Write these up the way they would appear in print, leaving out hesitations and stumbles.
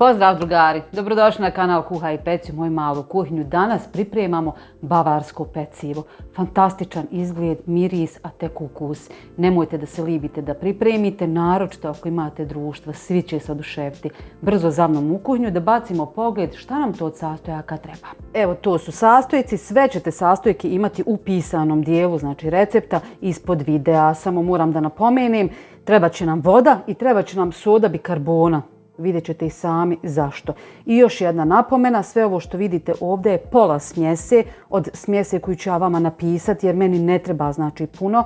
Pozdrav drugari, dobrodošli na kanal Kuhaj i peci u moju malu kuhinju. Danas pripremamo bavarsko pecivo. Fantastičan izgled, miris, a tek ukus. Nemojte da se libite da pripremite, naročito ako imate društva, svi će se oduševiti. Brzo za mnom u kuhinju da bacimo pogled šta nam to od sastojaka treba. Evo, to su sastojci, sve ćete sastojke imati u pisanom dijelu, znači recepta ispod videa. Samo moram da napomenem, treba će nam voda i treba će nam soda bikarbona. Vidjet ćete i sami zašto. I još jedna napomena, sve ovo što vidite ovdje je pola smjese od smjese koju ću ja vama napisati jer meni ne treba znači puno.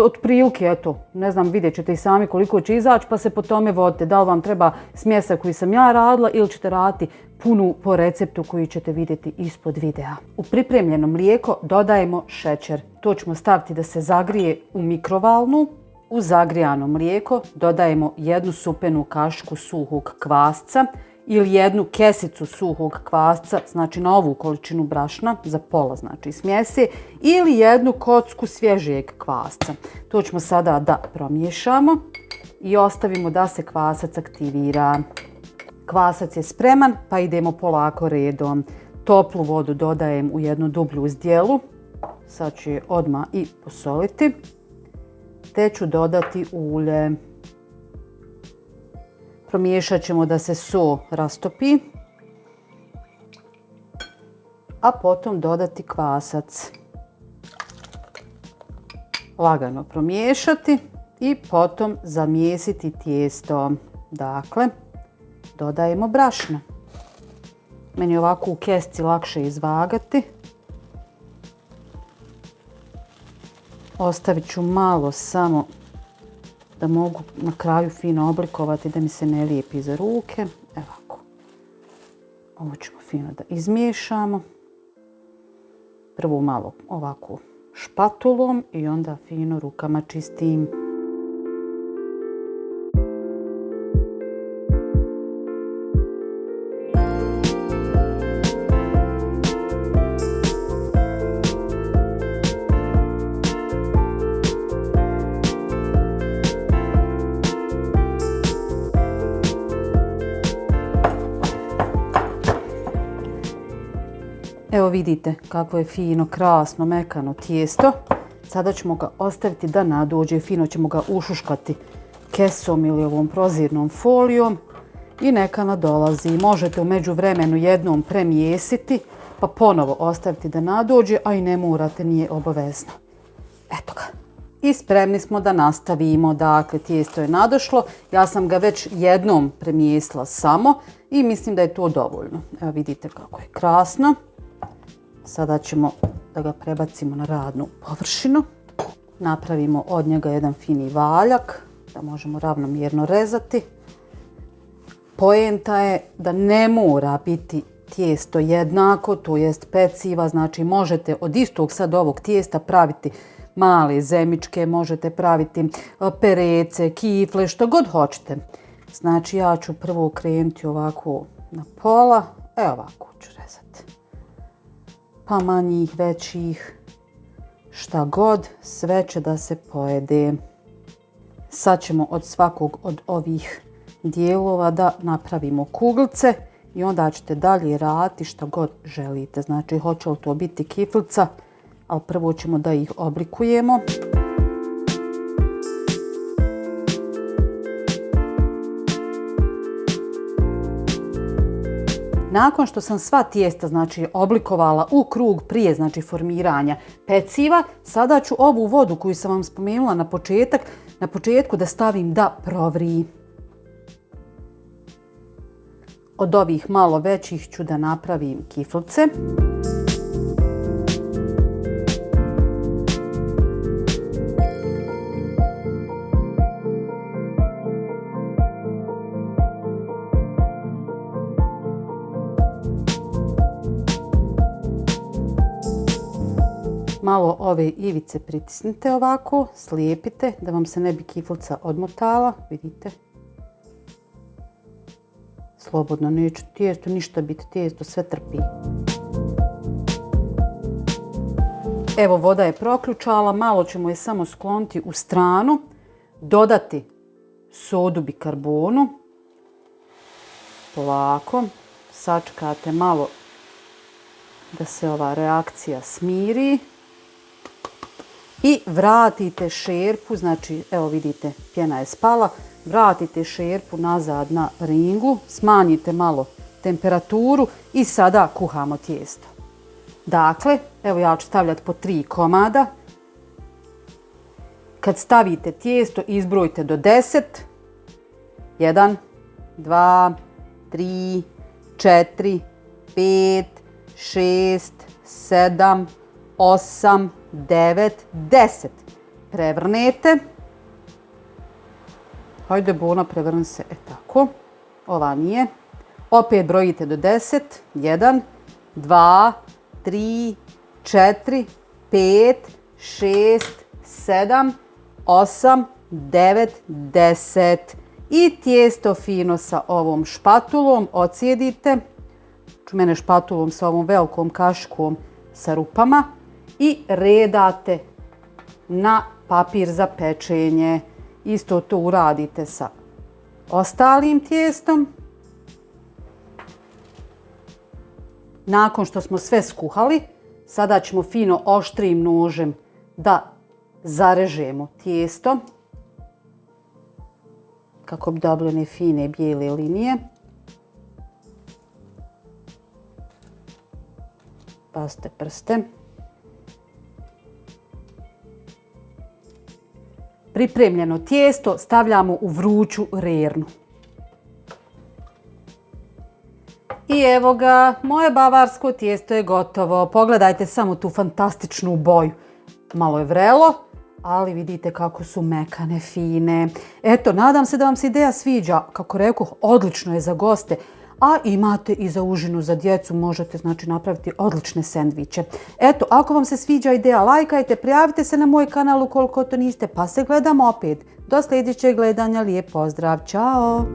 Otprilike, eto, ne znam, vidjet ćete i sami koliko će izaći pa se po tome vodite. Da li vam treba smjesa koju sam ja radila ili ćete raditi punu po receptu koji ćete vidjeti ispod videa. U pripremljeno mlijeko dodajemo šećer. To ćemo staviti da se zagrije u mikrovalnu. U zagrijano mlijeko dodajemo jednu supenu kašiku suhog kvasca ili jednu kesicu suhog kvasca, znači na ovu količinu brašna, za pola znači smjese, ili jednu kocku svježijeg kvasca. To ćemo sada da promiješamo i ostavimo da se kvasac aktivira. Kvasac je spreman pa idemo polako redom. Toplu vodu dodajem u jednu dublju zdjelu, sad ću je odmah i posoliti. Te ću dodati ulje. Promiješat ćemo da se so rastopi, a potom dodati kvasac. Lagano promiješati i potom zamijesiti tijesto. Dakle, dodajemo brašno. Meni je ovako u kesci lakše izvagati. Ostavit ću malo samo da mogu na kraju fino oblikovati da mi se ne lijepi za ruke. Evo ovako. Ovo ćemo fino da izmiješamo. Prvo malo ovako špatulom i onda fino rukama čistim. Evo vidite kako je fino, krasno, mekano tijesto. Sada ćemo ga ostaviti da nadođe, fino ćemo ga ušuškati kesom ili ovom prozirnom folijom i neka nadolazi. Možete u međuvremenu jednom premijesiti pa ponovo ostaviti da nadođe, a i ne morate, nije obavezno. Eto ga. I spremni smo da nastavimo. Dakle, tijesto je nadošlo. Ja sam ga već jednom premijesila samo i mislim da je to dovoljno. Evo vidite kako je krasno. Sada ćemo da ga prebacimo na radnu površinu. Napravimo od njega jedan fini valjak da možemo ravnomjerno rezati. Poenta je da ne mora biti tijesto jednako, to jest peciva, znači možete od istog sad ovog tijesta praviti male zemičke, možete praviti perece, kifle, što god hoćete. Znači ja ću prvo krenuti ovako na pola, evo ovako ću rezati. Pa manjih, većih, šta god, sve će da se pojede. Sad ćemo od svakog od ovih dijelova da napravimo kuglice i onda ćete dalje raditi šta god želite. Znači hoće li to biti kiflica, ali prvo ćemo da ih oblikujemo. Nakon što sam sva tijesta znači oblikovala u krug prije znači formiranja peciva, sada ću ovu vodu koju sam vam spomenula na početku da stavim da provri. Od ovih malo većih ću da napravim kiflice. Malo ove ivice pritisnite ovako, slijepite da vam se ne bi kiflica odmotala, vidite. Slobodno, neće tijesto ništa biti, tijesto sve trpi. Evo voda je proključala, malo ćemo je samo skloniti u stranu, dodati sodu bikarbonu Polako. Sačekate malo da se ova reakcija smiri. I vratite šerpu, znači evo vidite pjena je spala, vratite šerpu nazad na ringu, smanjite malo temperaturu i sada kuhamo tijesto. Dakle, evo ja ću stavljati po 3 komada. Kad stavite tijesto izbrojite do 10. 1, 2, 3, 4, 5, 6, 7, 8, 9, 10. Prevrnete. Hajde Bona, prevrni se. Tako. Ova nije. Opet brojite do 10. 1, 2, 3, 4, 5, 6, 7, 8, 9, 10. I tijesto fino sa ovom špatulom ocijedite. Mene špatulom sa ovom velikom kaškom sa rupama. I redate na papir za pečenje. Isto to uradite sa ostalim tijestom. Nakon što smo sve skuhali, sada ćemo fino oštrim nožem da zarežemo tijesto kako bi dobili one fine bijele linije. Pazite prste. Pripremljeno tijesto stavljamo u vruću rernu. I evo ga, moje bavarsko tijesto je gotovo. Pogledajte samo tu fantastičnu boju. Malo je vrelo, ali vidite kako su mekane, fine. Eto, nadam se da vam se ideja sviđa. Kako rekoh, odlično je za goste. A imate i za užinu za djecu, možete znači napraviti odlične sendviče. Eto, ako vam se sviđa ideja, lajkajte, prijavite se na moj kanal ukoliko to niste, pa se gledamo opet. Do sljedećeg gledanja, lijep pozdrav, čao!